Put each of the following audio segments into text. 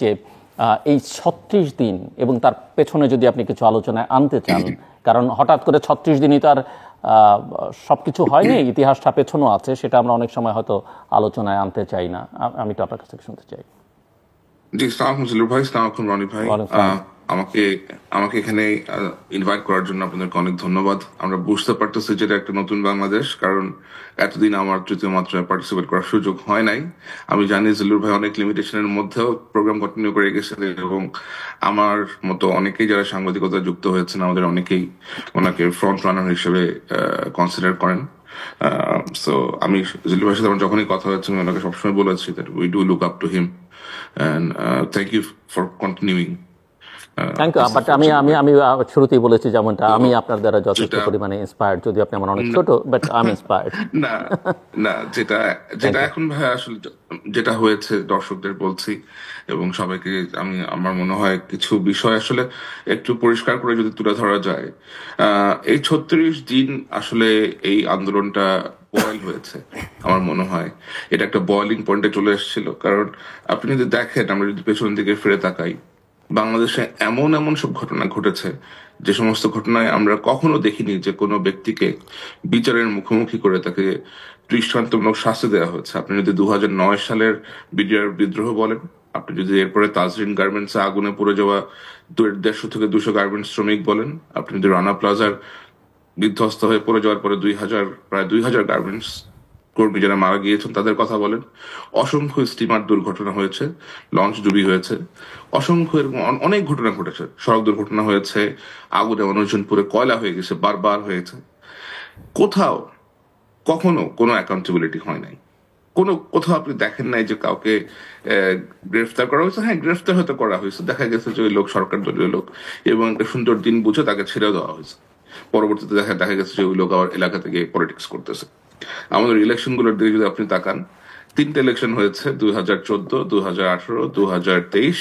যে এই ৩৬ দিন এবং তার পেছনে যদি আপনি কিছু আলোচনায় আনতে চান, কারণ হঠাৎ করে ৩৬ দিনই তার সবকিছু হয়নি, ইতিহাসটা পেছনও আছে, সেটা আমরা অনেক সময় হয়তো আলোচনায় আনতে চাই না। আমি তো আপনার কাছ থেকে শুনতে চাই। জি, সালাম জিলুর ভাই, সালাম রনি ভাই। আমাকে আমাকে এখানে ইনভাইট করার জন্য আপনাদেরকে অনেক ধন্যবাদ। আমরা বুঝতে পারতেছি যেটা একটা নতুন বাংলাদেশ, কারণ এতদিন আমার তৃতীয় মাত্রায় পার্টিসিপেট করার সুযোগ হয় নাই। আমি জানি জিলুর ভাই অনেক লিমিটেশনের মধ্যেও প্রোগ্রাম কন্টিনিউ করে গেছেন, এবং আমার মতো অনেকেই যারা সাংবাদিকতা যুক্ত হয়েছেন আমাদের অনেকেই ওনাকে ফ্রন্ট রানার হিসেবে কনসিডার করেন। সো আমি জিলুর ভাইয়ের সাথে আমার যখনই কথা হয়েছে আমি ওনাকে সবসময় বলেছি that we do look up to him, and thank you for continuing. Thank you. But আমি আমি আমি শুরুতেই বলেছি যেমনটা, আমি আপনার দ্বারা যথেষ্ট পরিমাণে ইন্সপায়ার্ড, যদিও আপনি আমার অনেক ছোট, বাট আমি ইন্সপায়ার্ড। না না, যেটা যেটা এখন ভাই আসলে যেটা হয়েছে দর্শকদের বলছি এবং সবাইকে, আমার মনে হয় কিছু বিষয় আসলে একটু পরিষ্কার করে যদি তুলে ধরা যায়। এই ৩৬ দিন আসলে এই আন্দোলনটা বয়েল হয়েছে। আমার মনে হয় এটা একটা বয়েলিং পয়েন্টে চলে এসেছিল, কারণ আপনি যদি দেখেন, আমরা যদি পেছন দিকে ফিরে তাকাই, বাংলাদেশে এমন এমন সব ঘটনা ঘটেছে যে সমস্ত ঘটনায় আমরা কখনো দেখিনি যে কোনো ব্যক্তিকে বিচারের মুখোমুখি করে তাকে দৃষ্টান্তমূলক শাস্তি দেওয়া হয়েছে। আপনি যদি 2009 সালের বিডিআর বিদ্রোহ বলেন, আপনি যদি এরপরে তাজরিন গার্মেন্টসে আগুনে পড়ে যাওয়া 150 থেকে 200 গার্মেন্টস শ্রমিক বলেন, আপনি যদি রানা প্লাজার বিধ্বস্ত হয়ে পড়ে যাওয়ার পরে প্রায় 2000 গার্মেন্টস কর্মী যারা মারা গিয়েছেন তাদের কথা বলেন, অসংখ্য স্টিমার দুর্ঘটনা হয়েছে, লঞ্চ ডুবি হয়েছে, অসংখ্য এরকম অনেক ঘটনা ঘটেছে, সড়ক দুর্ঘটনা হয়েছে, আগুনে মানুষজন পুরো কয়লা হয়ে গেছে, বারবার হয়েছে। কোথাও কখনো কোনো অ্যাকাউন্টেবিলিটি হয় নাই। কোথাও আপনি দেখেন নাই যে কাউকে গ্রেফতার করা হয়েছে। হ্যাঁ, গ্রেফতার হয়তো করা হয়েছে, দেখা গেছে যে ওই লোক সরকার দলীয় লোক এবং একটা সুন্দর দিন বুঝে তাকে ছেড়ে দেওয়া হয়েছে। পরবর্তীতে দেখা গেছে যে ওই লোক আবার এলাকা থেকে পলিটিক্স করতেছে। আমাদের ইলেকশন গুলোর দিকে যদি আপনি তাকান, 3টে ইলেকশন হয়েছে, 2014, 2018, 2023,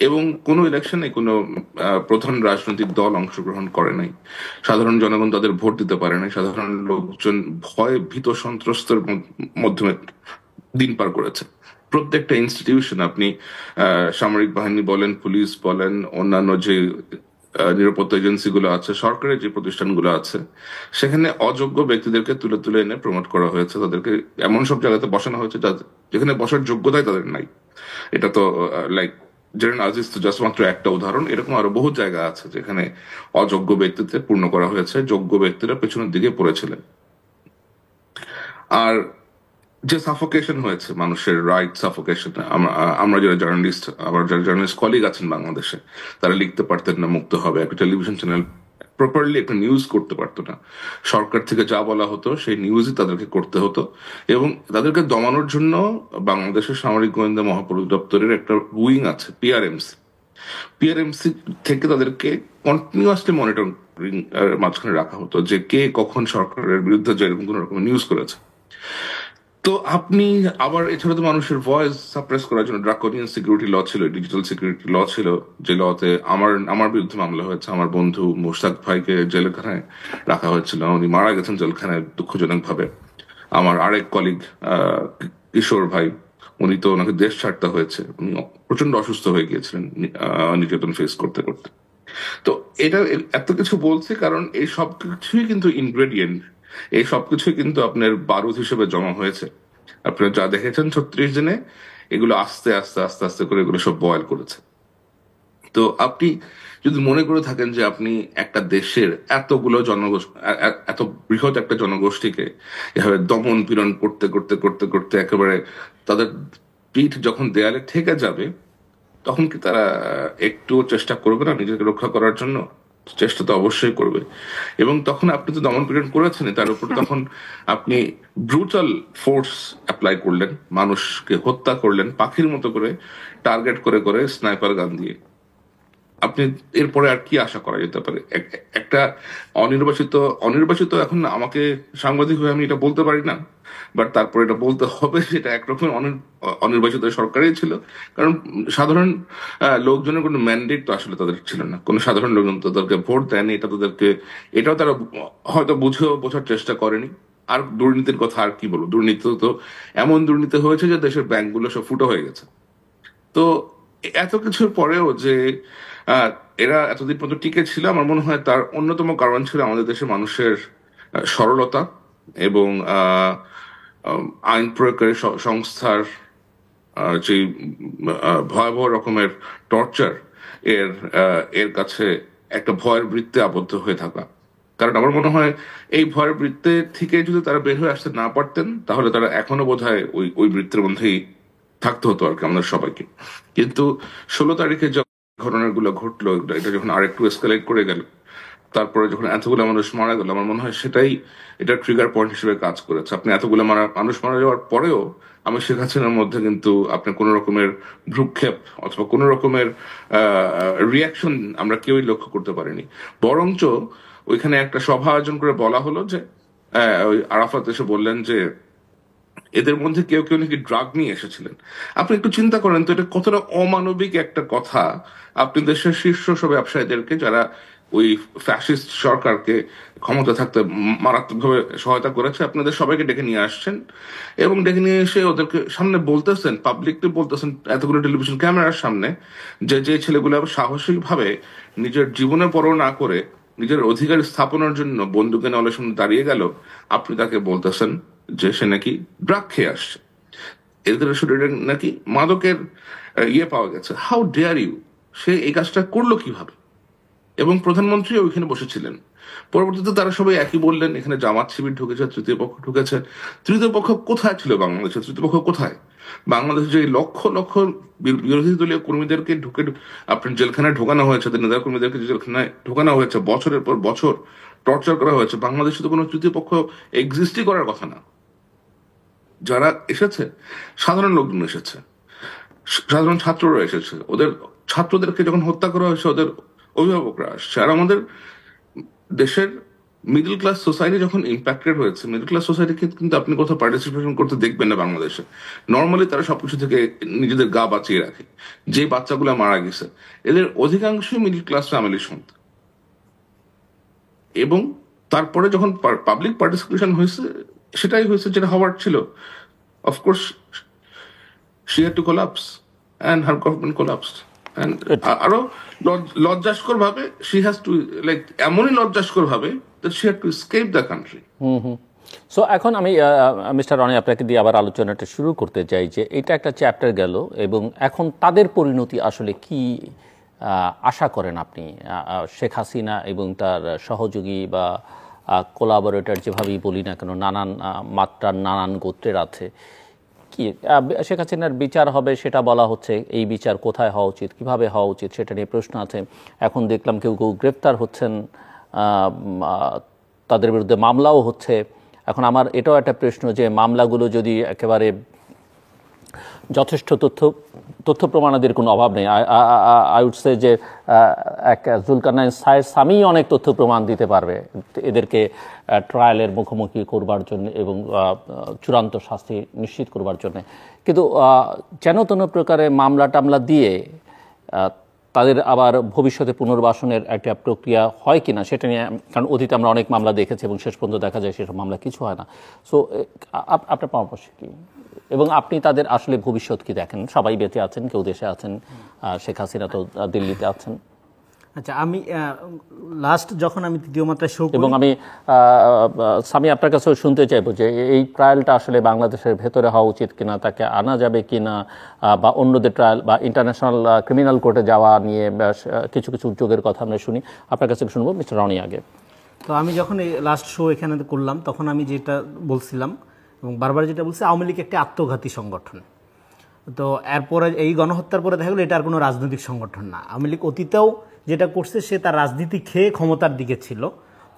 এবং কোনো ইলেকশনে কোনো প্রধান রাজনৈতিক দল অংশগ্রহণ করে নাই। সাধারণ জনগণ তাদের ভোট দিতে পারে নাই। সাধারণ লোকজন ভয় ভীত সন্ত্রস্তের মাধ্যমে দিন পার করেছে। প্রত্যেকটা ইনস্টিটিউশন, আপনি সামরিক বাহিনী বলেন, পুলিশ বলেন, অন্যান্য যে নিরাপত্তা এজেন্সি গুলো আছে, সরকারের যে প্রতিষ্ঠানগুলো আছে, সেখানে অযোগ্য ব্যক্তিদেরকে তুলে তুলে এনে প্রমোট করা হয়েছে। তাদেরকে এমন সব জায়গাতে বসানো হয়েছে যেখানে বসার যোগ্যতাই তাদের নাই। এটা তো লাইক জেনারেল আজিজ তো জাস্ট মাত্র একটা উদাহরণ, এরকম আরো বহু জায়গা আছে যেখানে অযোগ্য ব্যক্তিতে পূর্ণ করা হয়েছে, যোগ্য ব্যক্তিরা পেছনের দিকে পড়েছিলেন। আর যে সাফোকেশন হয়েছে, মানুষের রাইট সাফোকেশন, আমরা যারা জার্নালিস্ট, আমার যারা জার্নালিস্ট কলিগ আছেন বাংলাদেশে, তারা লিখতে পারতেন না মুক্ত হবে, একটা টেলিভিশন চ্যানেল প্রপারলি একটা নিউজ করতে পারতো না। সরকার থেকে যা বলা হতো সেই নিউজই তাদেরকে করতে হতো, এবং তাদেরকে দমানোর জন্য বাংলাদেশের সামরিক গোয়েন্দা মহাপরিদপ্তরের একটা উইং আছে, পিআরএমসি থেকে তাদেরকে কন্টিনিউয়াসলি মনিটরিং মাঝখানে রাখা হতো যে কে কখন সরকারের বিরুদ্ধে যে এরকম কোন রকম নিউজ করেছে। তো আপনি আবার এছাড়া তো মানুষের ভয়েস সাপ্রেস করার জন্য ড্রাকোনিয়ান সিকিউরিটি ল ছিল, ডিজিটাল সিকিউরিটি ল ছিল, যে লতে আমার বিরুদ্ধে মামলা হয়েছে। আমার বন্ধু মোশতাক ভাইকে জেলখানায় রাখা হয়েছিল, উনি মারা গেছেন জেলখানায় দুঃখজনক ভাবে। আমার আরেক কলিগ কিশোর ভাই, উনি তো ওনাকে দেশ ছাড়তে হয়েছে, উনি প্রচন্ড অসুস্থ হয়ে গিয়েছিলেন নির্যাতন ফেস করতে করতে। তো এটা এত কিছু বলছি কারণ এই সবকিছুই কিন্তু ইনগ্রেডিয়েন্ট, এই সবকিছুই কিন্তু আপনার বারুদ হিসেবে জমা হয়েছে। আপনারা যা দেখেছেন ৩৬ দিনে, এগুলো আস্তে আস্তে আস্তে আস্তে করে এগুলো সব বয়েল করেছে। তো আপনি যদি মনে করে থাকেন যে আপনি একটা দেশের এতগুলো এত বৃহৎ একটা জনগোষ্ঠীকে এভাবে দমন পীড়ন করতে করতে করতে করতে একেবারে তাদের পিঠ যখন দেয়ালে ঠেকে যাবে, তখন কি তারা একটু চেষ্টা করবে না নিজেকে রক্ষা করার জন্য? চেষ্টা তো অবশ্যই করবে। এবং তখন আপনি তো দমন পীড়ন করেছেন, তার উপর তখন আপনি ব্রুটাল ফোর্স অ্যাপ্লাই করলেন, মানুষকে হত্যা করলেন পাখির মতো করে, টার্গেট করে করে স্নাইপার গান দিয়ে। আপনি এরপরে আর কি আশা করা যেতে পারে? একটা অনির্বাচিত এখন আমাকে সাংবাদিক হয়ে আমি এটা বলতে পারি না, বাট তারপরে এটা বলতে হবে, সেটা একরকম অনির্বাচিত সরকারই ছিল। কারণ সাধারণ লোকজনের কোনো ম্যান্ডেট তো আসলে তাদের ছিল না, কোনো সাধারণ লোকজন তাদেরকে ভোট দেয়নি, এটাও তারা হয়তো বোঝার চেষ্টা করেনি। আর দুর্নীতির কথা আর কি বলবো, দুর্নীতি তো এমন দুর্নীতি হয়েছে যে দেশের ব্যাংকগুলো সব ফুটো হয়ে গেছে। তো এত কিছুর পরেও যে আহ, এরা এতদিন পর্যন্ত টিকে ছিল, আমার মনে হয় তার অন্যতম কারণ ছিল আমাদের দেশের মানুষের সরলতা এবং আইন প্রয়োগকারী সংস্থার যে ভয়াবহ রকমের টর্চার এর এর কাছে একটা ভয়ের বৃত্তে আবদ্ধ হয়ে থাকা। কারণ আমার মনে হয় এই ভয়ের বৃত্তে থেকে যদি তারা বের হয়ে আসতে না পারতেন, তাহলে তারা এখনো বোধহয় ওই ওই বৃত্তের মধ্যেই থাকতে হতো আর কি আমাদের সবাইকে। কিন্তু 16 তারিখে যখন ঘটনাগুলো ঘটলো, এটা যখন আরেকটু এসকালেট করে গেল, তারপরে যখন এতগুলো মানুষ মারা গেল, আমার মনে হয় সেটাই এটা ট্রিগার পয়েন্ট হিসেবে কাজ করেছে। আপনি এতগুলো মানুষ মারা যাওয়ার পরেও আমি শেখ হাসিনার মধ্যে কিন্তু আপনি কোন রকমের ভ্রুক্ষেপ অথবা কোন রকমের রিয়াকশন আমরা কেউই লক্ষ্য করতে পারিনি। বরঞ্চ ওইখানে একটা সভা আয়োজন করে বলা হলো যে ওই আরাফাত এসে বললেন যে এদের মধ্যে কেউ কেউ নাকি ড্রাগ নিয়ে এসেছিলেন। আপনি একটু চিন্তা করেন তো, এটা কতটা অমানবিক একটা কথা। আপনি দেশের শীর্ষ সব ব্যবসায়ীদেরকে, যারা ওই ফ্যাসিস্ট সরকারকে ক্ষমতা থাকতে মারাত্মকভাবে সহায়তা করেছে, আপনাদের সবাইকে ডেকে নিয়ে আসছেন এবং ডেকে নিয়ে এসে ওদেরকে সামনে বলতেছেন, পাবলিকলি বলতেছেন এতগুলো টেলিভিশন ক্যামেরার সামনে, যে যে ছেলেগুলো সাহসিক ভাবে নিজের জীবনের পরোয়া না করে নিজের অধিকার স্থাপনের জন্য বন্দুকে নলের সামনে দাঁড়িয়ে গেল, আপনি তাকে বলতেছেন যে সে নাকি ড্রাগ খেয়ে আসছে, এদের শরীরে নাকি মাদকের ইয়ে পাওয়া গেছে। How dare you! সে এই কাজটা করলো কিভাবে? এবং প্রধানমন্ত্রী ওইখানে বসেছিলেন। পরবর্তীতে তারা সবাই একই বললেন, এখানে জামাত শিবির ঢুকেছে, তৃতীয় পক্ষ ঢুকেছে। তৃতীয় পক্ষ কোথায় ছিল বাংলাদেশে? তৃতীয় পক্ষ কোথায়? বাংলাদেশে যে লক্ষ লক্ষ বিরোধী দলীয় কর্মীদেরকে ঢুকে আপনার জেলখানায় ঢোকানো হয়েছে, নেতা কর্মীদেরকে জেলখানায় ঢোকানো হয়েছে, বছরের পর বছর টর্চার করা হয়েছে, বাংলাদেশে তো কোনো তৃতীয় পক্ষ এক্সিস্টই করার কথা না। যারা এসেছে সাধারণ লোকজন এসেছে, সাধারণ ছাত্ররা এসেছে, ওদের ছাত্রদেরকে যখন হত্যা করা হয়েছে ওদের অভিভাবকরা আসছে। আর আমাদের দেশের মিডল ক্লাস সোসাইটি যখন ইম্প্যাক্টেড হয়েছে, মিডল ক্লাস সোসাইটিকে কিন্তু আপনি কোথাও পার্টিসিপেশন করতে দেখবেন না বাংলাদেশে। নর্মালি তারা সবকিছু থেকে নিজেদের গা বাঁচিয়ে রাখে। যে বাচ্চাগুলো মারা গেছে এদের অধিকাংশই মিডল ক্লাস ফ্যামিলির সন্তান। এবং তারপরে যখন পাবলিক পার্টিসিপেশন হয়েছে, সেটাই হয়েছে যেটা হওয়ার ছিল। Of course she had to collapse and her government collapsed. And আরো লজ্জাস্কর ভাবে she has to, like এমনই লজ্জাস্কর ভাবে that she had to escape the country. So এখন আমি মিস্টার রনি আপনাকে দিয়ে আবার আলোচনাটা শুরু করতে চাই যে এটা একটা চ্যাপ্টার গেল এবং এখন তাদের পরিণতি আসলে কি আশা করেন আপনি? শেখ হাসিনা এবং তার সহযোগী বা কোলাবোরেটর যেভাবেই বলি না কেন, নানান মাত্রার নানান গোত্রের আছে, কি শেখ হাসিনার বিচার হবে সেটা বলা হচ্ছে। এই বিচার কোথায় হওয়া উচিত, কিভাবে হওয়া উচিত সেটা নিয়ে প্রশ্ন আছে। এখন দেখলাম কেউ কেউ গ্রেফতার হচ্ছেন, তাদের বিরুদ্ধে মামলাও হচ্ছে। এখন আমার এটাও একটা প্রশ্ন যে মামলাগুলো যদি একেবারে যথেষ্ট তথ্য প্রমাণাদির কোনো অভাব নেই, আই উড সে যে এক জুলকারনাইন সামি অনেক তথ্য প্রমাণ দিতে পারবে এদেরকে ট্রায়ালের মুখোমুখি করবার জন্য এবং চূড়ান্ত শাস্তি নিশ্চিত করবার জন্য। কিন্তু যেন কোনো প্রকারে মামলা টামলা দিয়ে তাদের আবার ভবিষ্যতে পুনর্বাসনের একটা প্রক্রিয়া হয় কিনা সেটা নিয়ে, কারণ অতীতে আমরা অনেক মামলা দেখেছি এবং শেষ পর্যন্ত দেখা যায় সেসব মামলা কিছু হয় না। সো আপনার পরামর্শ কি এবং আপনি তাদের আসলে ভবিষ্যৎ কি দেখেন? সবাই বেঁচে আছেন, কেউ দেশে আছেন, শেখ হাসিনা তো দিল্লিতে আছেন। আচ্ছা, আমি লাস্ট যখন আমি তৃতীয় মাত্রায় শো এবং আমি সামি আপনার কাছেও শুনতে চাইবো যে এই ট্রায়ালটা আসলে বাংলাদেশের ভেতরে হওয়া উচিত কিনা, তাকে আনা যাবে কিনা, বা অন্যদের ট্রায়াল বা ইন্টারন্যাশনাল ক্রিমিনাল কোর্টে যাওয়া নিয়ে কিছু কিছু উদ্যোগের কথা আমরা শুনি। আপনার কাছে শুনবো মিস্টার রনি আগে। তো আমি যখন এই লাস্ট শো এখানে করলাম তখন আমি যেটা বলছিলাম এবং বারবার যেটা বলছি, আওয়ামী লীগ একটি আত্মঘাতী সংগঠন। তো এরপরে এই গণহত্যার পরে দেখা গেলো এটা আর কোনো রাজনৈতিক সংগঠন না। আওয়ামী লীগ অতীতেও যেটা করছে, সে তার রাজনীতি খেয়ে ক্ষমতার দিকে ছিল,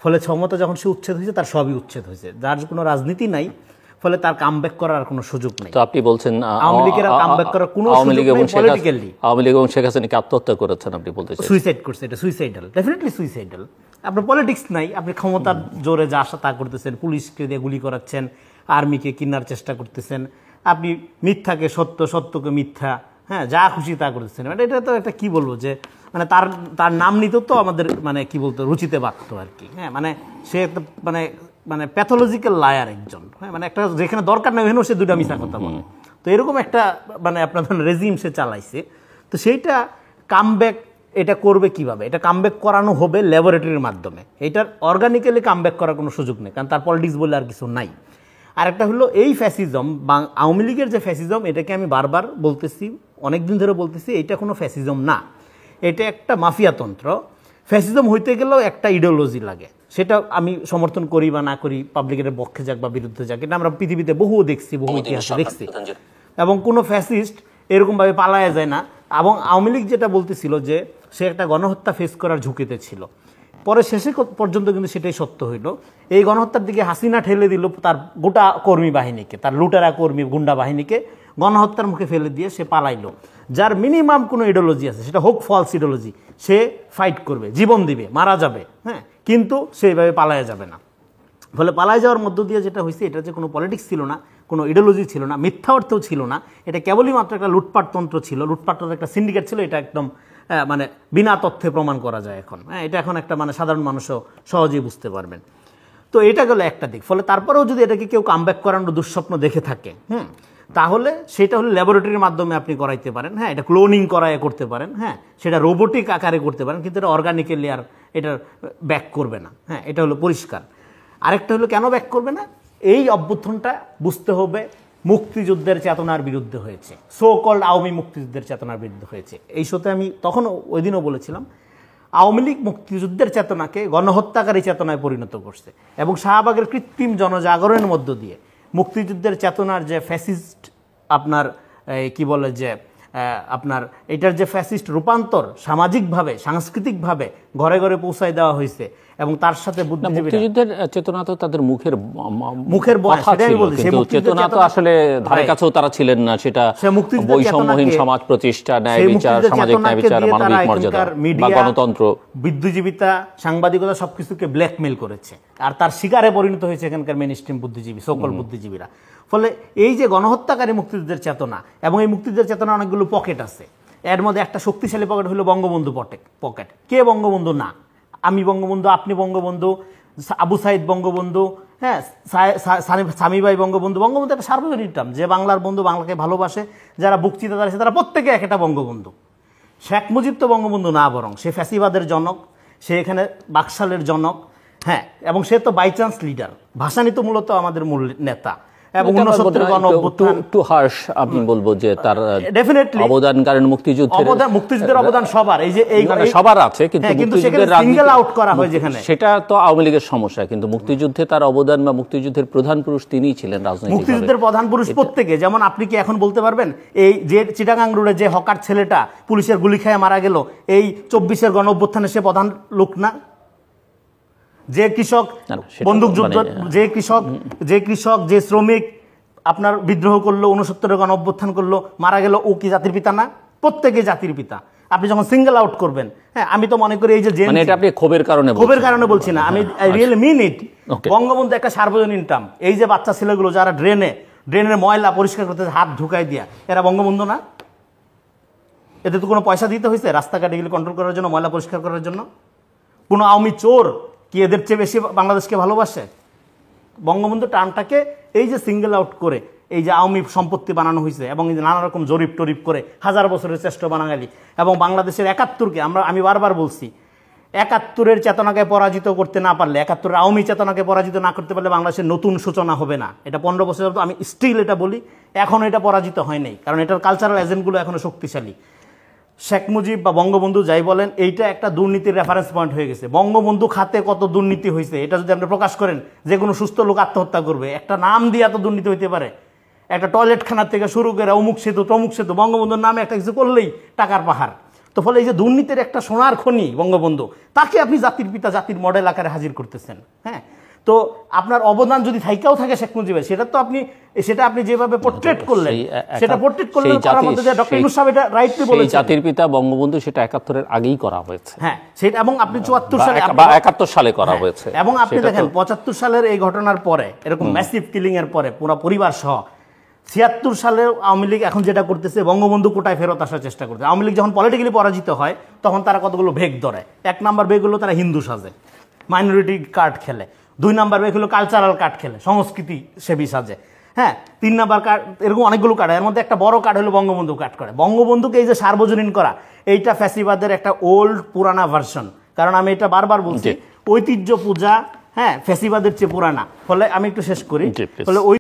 ফলে ক্ষমতা যখন সে উচ্ছেদ হয়েছে তার সবই উচ্ছেদ হয়েছে, যার কোনো রাজনীতি নাই, ফলে তার কামব্যাক করার আর কোনো সুযোগ নেই। তো আপনি বলছেন আওয়ামী লীগের কামব্যাক করার কোনো সুযোগ নেই পলিটিক্যালি। আওয়ামী লীগ এবং শেখ হাসিনাকে আত্মহত্যা করেছেন আপনি বলতে চাইছেন? সুইসাইড করছে, এটা সুইসাইডাল, ডেফিনেটলি সুইসাইডাল। আপনার পলিটিক্স নাই, আপনি ক্ষমতার জোরে যা আসা তা করতেছেন, পুলিশকে দিয়ে গুলি করাচ্ছেন, আর্মিকে কিনার চেষ্টা করতেছেন, আপনি মিথ্যাকে সত্য, সত্যকে মিথ্যা, হ্যাঁ, যা খুশি তা করতেছেন। মানে এটা তো একটা কি বলবো যে মানে তার নাম নিত তো আমাদের মানে কি বলতো রুচিতে বাড়ত আর কি। হ্যাঁ, মানে সে মানে মানে প্যাথোলজিক্যাল লায়ার একজন। হ্যাঁ, মানে একটা যেখানে দরকার নেই ওখানেও সে দুটা মিথ্যা কথা বলে। তো এরকম একটা মানে আপনার রেজিম সে চালাইছে। তো সেইটা কামব্যাক এটা করবে কিভাবে? এটা কামব্যাক করানো হবে ল্যাবরেটরির মাধ্যমে। এটার অর্গানিক্যালি কামব্যাক করার কোনো সুযোগ নেই, কারণ তার পলিটিক্স বলে আর কিছু নাই। আরেকটা হলো এই ফ্যাসিজম বা আওয়ামী লীগের যে ফ্যাসিজম, এটাকে আমি বারবার বলতেছি, অনেকদিন ধরে বলতেছি, এটা কোনো ফ্যাসিজম না, এটা একটা মাফিয়াতন্ত্র। ফ্যাসিজম হইতে গেলেও একটা ইডিওলজি লাগে, সেটা আমি সমর্থন করি বা না করি, পাবলিকের পক্ষে যাক বা বিরুদ্ধে যাক, এটা আমরা পৃথিবীতে বহু দেখছি, বহু ইতিহাসে দেখছি। এবং কোনো ফ্যাসিস্ট এরকমভাবে পালায়া যায় না। এবং আওয়ামী লীগ যেটা বলতেছিল যে সে একটা গণহত্যা ফেস করার ঝুঁকিতে ছিল, পরে শেষে পর্যন্ত কিন্তু সেটাই সত্য হইল। এই গণহত্যার দিকে হাসিনা ঠেলে দিল তার গোটা কর্মী বাহিনীকে, তার লুটেরা কর্মী গুন্ডা বাহিনীকে গণহত্যার মুখে ফেলে দিয়ে সে পালাইলো। যার মিনিমাম কোনো ইডিওলজি আছে, সেটা হোক ফলস ইডিওলজি, সে ফাইট করবে, জীবন দিবে, মারা যাবে, হ্যাঁ, কিন্তু সেইভাবে পালায়া যাবে না। ফলে পালায় যাওয়ার মধ্য দিয়ে যেটা হয়েছে, এটা যে কোনো পলিটিক্স ছিল না, কোনো ইডিওলজি ছিল না, মিথ্যা অর্থেও ছিল না, এটা কেবলই মাত্র একটা লুটপাটতন্ত্র ছিল, লুটপাটের একটা সিন্ডিকেট ছিল। এটা একদম মানে বিনা তথ্যে প্রমাণ করা যায় এখন, হ্যাঁ, এটা এখন একটা মানে সাধারণ মানুষও সহজেই বুঝতে পারবেন। তো এটা গেল একটা দিক। ফলে তারপরেও যদি এটাকে কেউ কামব্যাক করানোর দুঃস্বপ্ন দেখে থাকে, তাহলে সেটা হলো ল্যাবরেটরির মাধ্যমে আপনি করাইতে পারেন, হ্যাঁ, এটা ক্লোনিং করায় করতে পারেন, হ্যাঁ, সেটা রোবোটিক আকারে করতে পারেন, কিন্তু এটা অর্গানিক্যালি আর এটা ব্যাক করবে না, হ্যাঁ, এটা হলো পরিষ্কার। আরেকটা হলো কেন ব্যাক করবে না, এই অভ্যুত্থানটা বুঝতে হবে মুক্তিযুদ্ধের চেতনার বিরুদ্ধে হয়েছে, সো কল্ড আওয়ামী মুক্তিযুদ্ধের চেতনার বিরুদ্ধে হয়েছে। এই শোতে আমি তখন ওই দিনও বলেছিলাম, আওয়ামী লীগ মুক্তিযুদ্ধের চেতনাকে গণহত্যাকারী চেতনায় পরিণত করছে, এবং শাহবাগের কৃত্রিম জনজাগরণের মধ্য দিয়ে মুক্তিযুদ্ধের চেতনার যে ফ্যাসিস্ট আপনার কি বলে যে আপনার এটার যে ফ্যাসিস্ট রূপান্তর সামাজিকভাবে সাংস্কৃতিকভাবে ঘরে ঘরে পৌঁছায় দেওয়া হয়েছে। এবং তার সাথে মুক্তিযুদ্ধের চেতনা তো তাদের মুখের বয়স, কিন্তু চেতনা তো আসলে ধারে কাছেও তারা ছিলেন না। সেটা বৈষম্যহীন সমাজ প্রতিষ্ঠা, ন্যায় বিচার, সামাজিক ন্যায় বিচার, মানবিক মর্যাদা বা গণতন্ত্র, বুদ্ধিজীবিতা, সাংবাদিকতা সবকিছুকে ব্ল্যাকমেইল করেছে, আর তার শিকারে পরিণত হয়েছে এখানকার মেইনস্ট্রিম বুদ্ধিজীবী, সকল বুদ্ধিজীবীরা। ফলে এই যে গণহত্যাকারী মুক্তিযুদ্ধের চেতনা, এবং এই মুক্তিযুদ্ধের চেতনা অনেকগুলো পকেট আছে, এর মধ্যে একটা শক্তিশালী পকেট হলো বঙ্গবন্ধু পকেট। কে বঙ্গবন্ধু না? আমি বঙ্গবন্ধু, আপনি বঙ্গবন্ধু, আবু সাইদ বঙ্গবন্ধু, হ্যাঁ, সামিভাই বঙ্গবন্ধু। বঙ্গবন্ধু একটা সার্বজনীন টার্ম, যে বাংলার বন্ধু, বাংলাকে ভালোবাসে, যারা বুকচিতা আছে তারা প্রত্যেকে একটা বঙ্গবন্ধু। শেখ মুজিব তো বঙ্গবন্ধু না, বরং সে ফ্যাসিবাদের জনক, সে এখানে বাকশালের জনক, হ্যাঁ, এবং সে তো বাই চান্স লিডার। ভাসানী তো মূলত আমাদের মূল নেতা, এবং একটু হার্শ আমি বলবো যে তার অবদান, কারণ মুক্তিযুদ্ধের অবদান সবার, এই যে সবার আছে, কিন্তু সিঙ্গেল আউট করা হয় যেখানে, সেটা তো আওয়ামী লীগের সমস্যা। কিন্তু মুক্তিযুদ্ধে তার অবদান বা মুক্তিযুদ্ধের প্রধান পুরুষ তিনিই ছিলেন রাজনৈতিক মুক্তিযুদ্ধের প্রধান পুরুষ প্রত্যেকে। যেমন আপনি কি এখন বলতে পারবেন এই যে চিটাগাং রোডে যে হকার ছেলেটা পুলিশের গুলি খেয়ে মারা গেল, এই 24-এর গণঅভ্যুত্থানে সে প্রধান লোক না? যে কৃষক বন্দুক যুদ্ধ, যে কৃষক যে শ্রমিক আপনার বিদ্রোহ করলো, 69-এর গণঅভ্যুত্থান করলো, মারা গেল, ও কি জাতির পিতা না? প্রত্যেকে জাতির পিতা। আপনি যখন সিঙ্গেল আউট করবেন, হ্যাঁ, আমি তো মনে করি এই যে এটা আপনি ক্ষোভের কারণে বলছি না, আমি রিয়েলি মিন ইট। বঙ্গবন্ধু একটা সার্বজনীন টার্ম। এই যে বাচ্চা ছেলেগুলো যারা ড্রেনের ময়লা পরিষ্কার করতে হাত ঢুকাই দিয়া, এরা বঙ্গবন্ধু না? এতে তো কোনো পয়সা দিতে হয়েছে রাস্তাঘাটে এগুলো কন্ট্রোল করার জন্য, ময়লা পরিষ্কার করার জন্য? কোনো আওয়ামী চোর কি এদের চেয়ে বেশি বাংলাদেশকে ভালোবাসে? বঙ্গবন্ধু টার্মটাকে এই যে সিঙ্গেল আউট করে এই যে আওয়ামী সম্পত্তি বানানো হয়েছে, এবং নানা রকম জরিপ টরিপ করে হাজার বছরের শ্রেষ্ঠ বাঙালি, এবং বাংলাদেশের 71-কে আমি বারবার বলছি, 71-এর চেতনাকে পরাজিত করতে না পারলে, 71-এর আওয়ামী চেতনাকে পরাজিত না করতে পারলে বাংলাদেশের নতুন সূচনা হবে না। এটা 15 বছর আমি স্টিল এটা বলি, এখনও এটা পরাজিত হয় নাই, কারণ এটার কালচারাল এজেন্টগুলো এখনো শক্তিশালী। শেখ মুজিব বা বঙ্গবন্ধু যাই বলেন, এইটা একটা দুর্নীতির রেফারেন্স পয়েন্ট হয়ে গেছে। বঙ্গবন্ধু খাতে কত দুর্নীতি হয়েছে এটা যদি আপনি প্রকাশ করেন, যে কোনো সুস্থ লোক আত্মহত্যা করবে। একটা নাম দিয়ে এত দুর্নীতি হইতে পারে? একটা টয়লেট খানার থেকে শুরু করে অমুক সেতু তমুক সেতু, বঙ্গবন্ধুর নামে একটা কিছু করলেই টাকার পাহাড়। তো ফলে এই যে দুর্নীতির একটা সোনার খনি বঙ্গবন্ধু, তাকে আপনি জাতির পিতা, জাতির মডেল আকারে হাজির করতেছেন। হ্যাঁ, তো আপনার অবদান যদি থাইকাও থাকে শেখ মুজিবের, সেটা আপনি যেভাবে পোর্ট্রেট করলেন, সেটা পোর্ট্রেট করলেন করার মধ্যে যে ডক্টর ইউনূস সাহেব এটা রাইটলি বলেছেন, জাতির পিতা বঙ্গবন্ধু, সেটা 71-এর আগেই করা হয়েছে। হ্যাঁ, সেটা, এবং আপনি 74 সালে বা 71 সালে করা হয়েছে, এবং আপনি দেখেন 75 সালের এই ঘটনার পরে, এরকম ম্যাসিভ কিলিং এর পরে পুরো পরিবার সহ 76 সালে আওয়ামী লীগ এখন যেটা করতেছে, বঙ্গবন্ধু কোটায় ফেরত আসার চেষ্টা করছে। আওয়ামী লীগ যখন পলিটিক্যালি পরাজিত হয়, তখন তারা কতগুলো ভেগ ধরে। 1 নাম্বার ভেগ হলো তারা হিন্দু সাজে, মাইনরিটি কার্ড খেলে। 2 নাম্বার ভেগ হলো কালচারাল কার্ড খেলে, সংস্কৃতি সেবী সাজে। হ্যাঁ 3 নাম্বার কার্ড, এরকম অনেকগুলো কার্ড, এর মধ্যে একটা বড় কার্ড হলো বঙ্গবন্ধু কার্ড করে। বঙ্গবন্ধুকে এই যে সার্বজনীন করা, এইটা ফ্যাসিবাদের একটা ওল্ড পুরানা ভার্সন। কারণ আমি এটা বারবার বলছি, ঐতিহ্য পূজা হ্যাঁ ফ্যাসিবাদের চেয়ে পুরানা। ফলে আমি একটু শেষ করি, জি, please। ফলে ওই